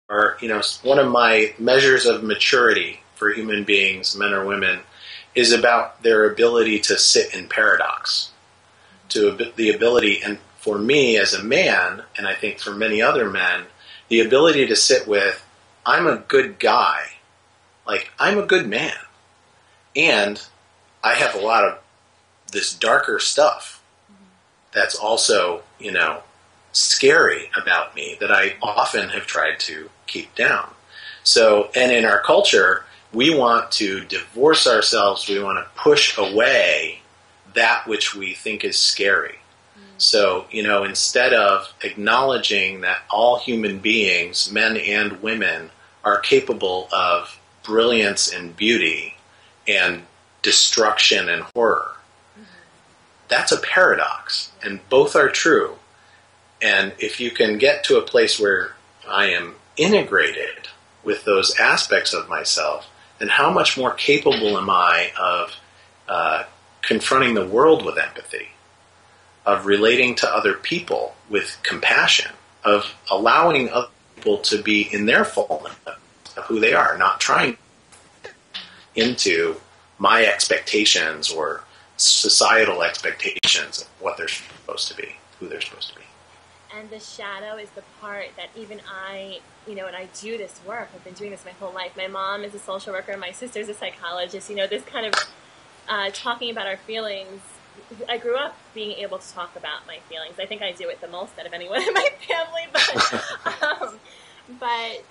one of my measures of maturity for human beings, men or women, is about their ability to sit in paradox, to the ability, and for me as a man, and I think for many other men, the ability to sit with, I'm a good guy, like I'm a good man, and I have a lot of this darker stuff that's also, scary about me that I often have tried to keep down. So, and in our culture, we want to divorce ourselves, we want to push away that which we think is scary. So, instead of acknowledging that all human beings, men and women, are capable of brilliance and beauty and destruction and horror, that's a paradox, and both are true. And if you can get to a place where I am integrated with those aspects of myself, then how much more capable am I of confronting the world with empathy, of relating to other people with compassion, of allowing other people to be in their fullness of who they are, not trying into my expectations or societal expectations of what they're supposed to be, who they're supposed to be. And the shadow is the part that even I, and I do this work. I've been doing this my whole life. My mom is a social worker. My sister's a psychologist. This kind of talking about our feelings. I grew up being able to talk about my feelings. I think I do it the most out of anyone in my family. But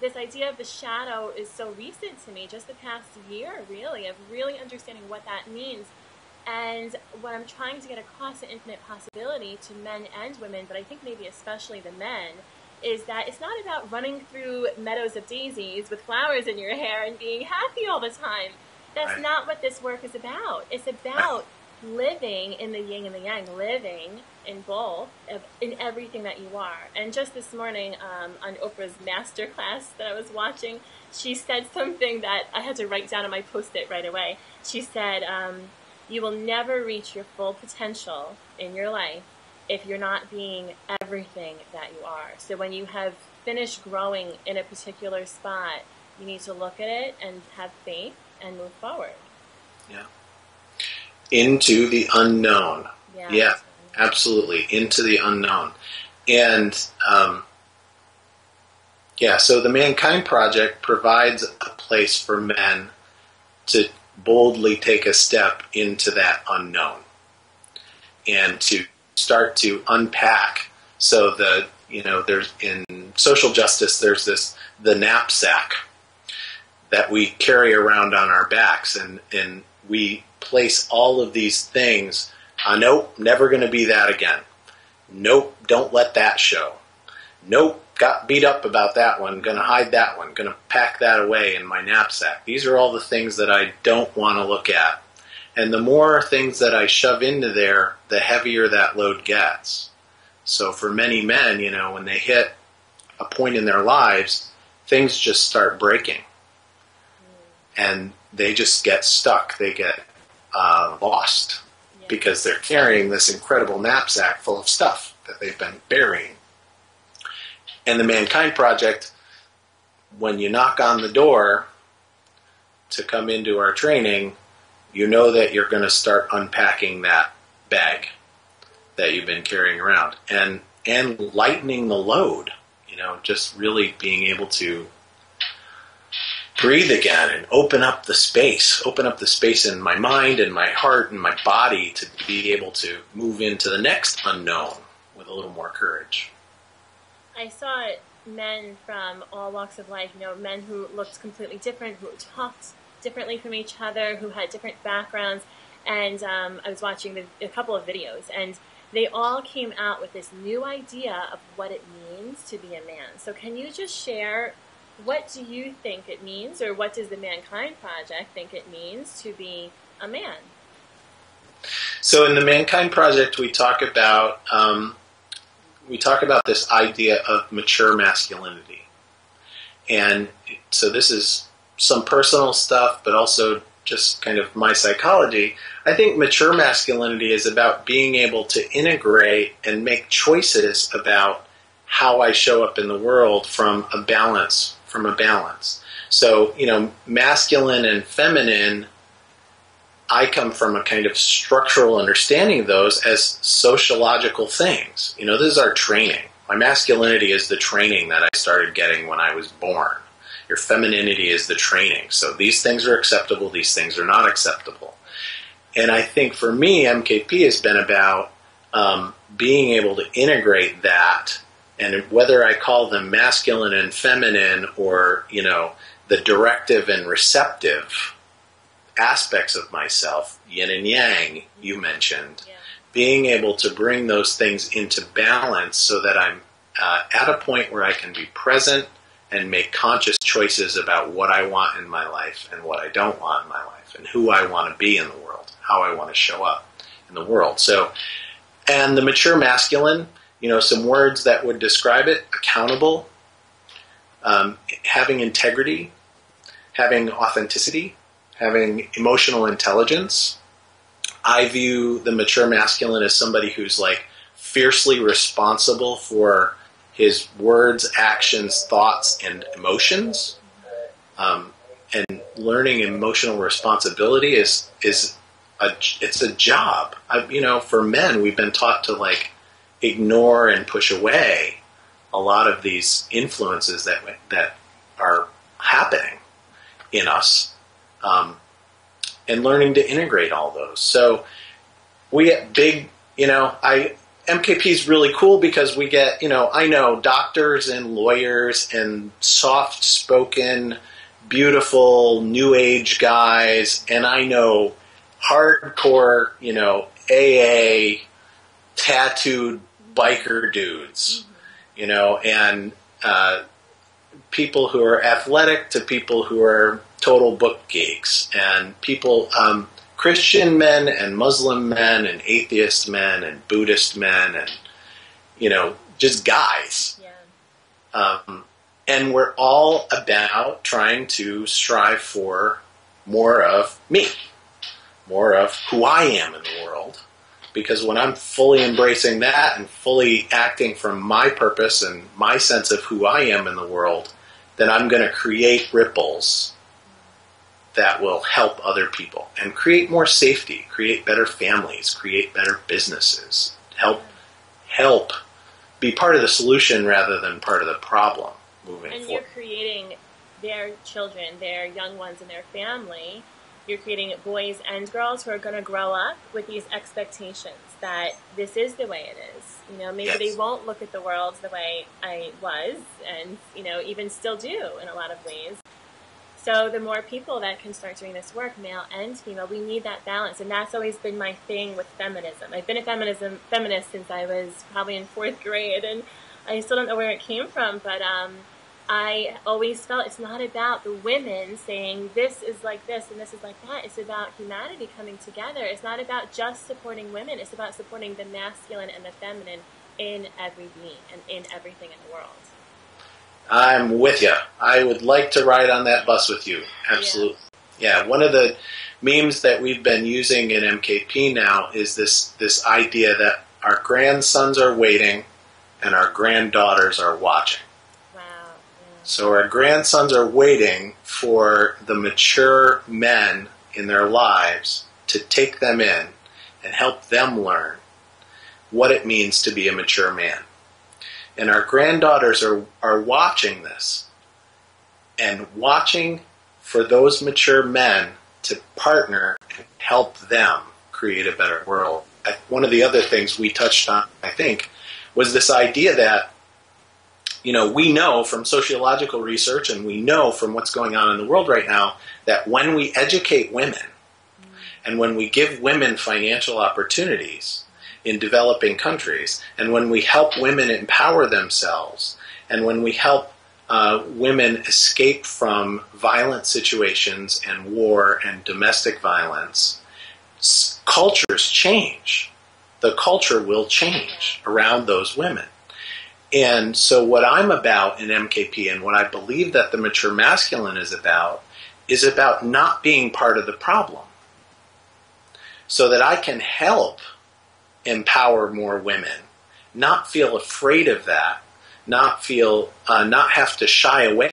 this idea of the shadow is so recent to me, just the past year, really, of really understanding what that means. And what I'm trying to get across the infinite possibility to men and women, but I think maybe especially the men, is that it's not about running through meadows of daisies with flowers in your hair and being happy all the time. That's not what this work is about. It's about living in the yin and the yang, living in both, in everything that you are. And just this morning on Oprah's master class that I was watching, she said something that I had to write down on my Post-it right away. She said, you will never reach your full potential in your life if you're not being everything that you are. So when you have finished growing in a particular spot, you need to look at it and have faith and move forward. Yeah. Into the unknown. Yeah, absolutely. Into the unknown. And, so the Mankind Project provides a place for men to boldly take a step into that unknown and to start to unpack. So there's in social justice, there's the knapsack that we carry around on our backs, and we place all of these things. Nope, never going to be that again. Nope, don't let that show. Nope, got beat up about that one, going to hide that one, going to pack that away in my knapsack. These are all the things that I don't want to look at. And the more things that I shove into there, the heavier that load gets. So for many men, when they hit a point in their lives, things just start breaking. And they just get stuck. They get lost because they're carrying this incredible knapsack full of stuff that they've been burying. And the Mankind Project, when you knock on the door to come into our training, you know that you're going to start unpacking that bag that you've been carrying around and lightening the load, just really being able to breathe again and open up the space in my mind and my heart and my body to be able to move into the next unknown with a little more courage. I saw men from all walks of life, men who looked completely different, who talked differently from each other, who had different backgrounds, and I was watching a couple of videos, and they all came out with this new idea of what it means to be a man. So can you just share, what do you think it means, or what does the Mankind Project think it means to be a man? So in the Mankind Project, we talk about this idea of mature masculinity. And so this is some personal stuff, but also just kind of my psychology. I think mature masculinity is about being able to integrate and make choices about how I show up in the world from a balance. So, masculine and feminine, I come from a kind of structural understanding of those as sociological things. This is our training. My masculinity is the training that I started getting when I was born. Your femininity is the training. So these things are acceptable, these things are not acceptable. And I think for me, MKP has been about being able to integrate that, and whether I call them masculine and feminine or, the directive and receptive aspects of myself, yin and yang, you mentioned, being able to bring those things into balance so that I'm at a point where I can be present and make conscious choices about what I want in my life and what I don't want in my life and who I want to be in the world, how I want to show up in the world. So, and the mature masculine, some words that would describe it: accountable, having integrity, having authenticity, having emotional intelligence. I view the mature masculine as somebody who's like fiercely responsible for his words, actions, thoughts, and emotions. And learning emotional responsibility it's a job. For men, we've been taught to like ignore and push away a lot of these influences that are happening in us, and learning to integrate all those. So we get big, MKP is really cool because we get, I know doctors and lawyers and soft-spoken, beautiful, new age guys, and I know hardcore, AA, tattooed biker dudes, and people who are athletic to people who are total book geeks, and people, Christian men and Muslim men and atheist men and Buddhist men and, just guys. Yeah. And we're all about trying to strive for more of me, more of who I am in the world. Because when I'm fully embracing that and fully acting from my purpose and my sense of who I am in the world, then I'm going to create ripples that will help other people and create more safety, create better families, create better businesses, help be part of the solution rather than part of the problem moving forward. And you're creating their children, their young ones in their family. You're creating boys and girls who are going to grow up with these expectations that this is the way it is. Maybe they won't look at the world the way I was and, even still do in a lot of ways. So the more people that can start doing this work, male and female, we need that balance. And that's always been my thing with feminism. I've been a feminist since I was probably in 4th grade, and I still don't know where it came from, but I always felt it's not about the women saying this is like this and this is like that. It's about humanity coming together. It's not about just supporting women. It's about supporting the masculine and the feminine in every being and in everything in the world. I'm with you. I would like to ride on that bus with you. Absolutely. Yeah, one of the memes that we've been using in MKP now is this idea that our grandsons are waiting and our granddaughters are watching. Wow. Yeah. So our grandsons are waiting for the mature men in their lives to take them in and help them learn what it means to be a mature man. And our granddaughters are watching this and watching for those mature men to partner and help them create a better world. One of the other things we touched on, I think, was this idea that, we know from sociological research and we know from what's going on in the world right now that when we educate women and when we give women financial opportunities in developing countries, and when we help women empower themselves, and when we help women escape from violent situations and war and domestic violence, cultures change. The culture will change around those women. And so what I'm about in MKP and what I believe that the mature masculine is about not being part of the problem, so that I can help empower more women, not feel afraid of that, not have to shy away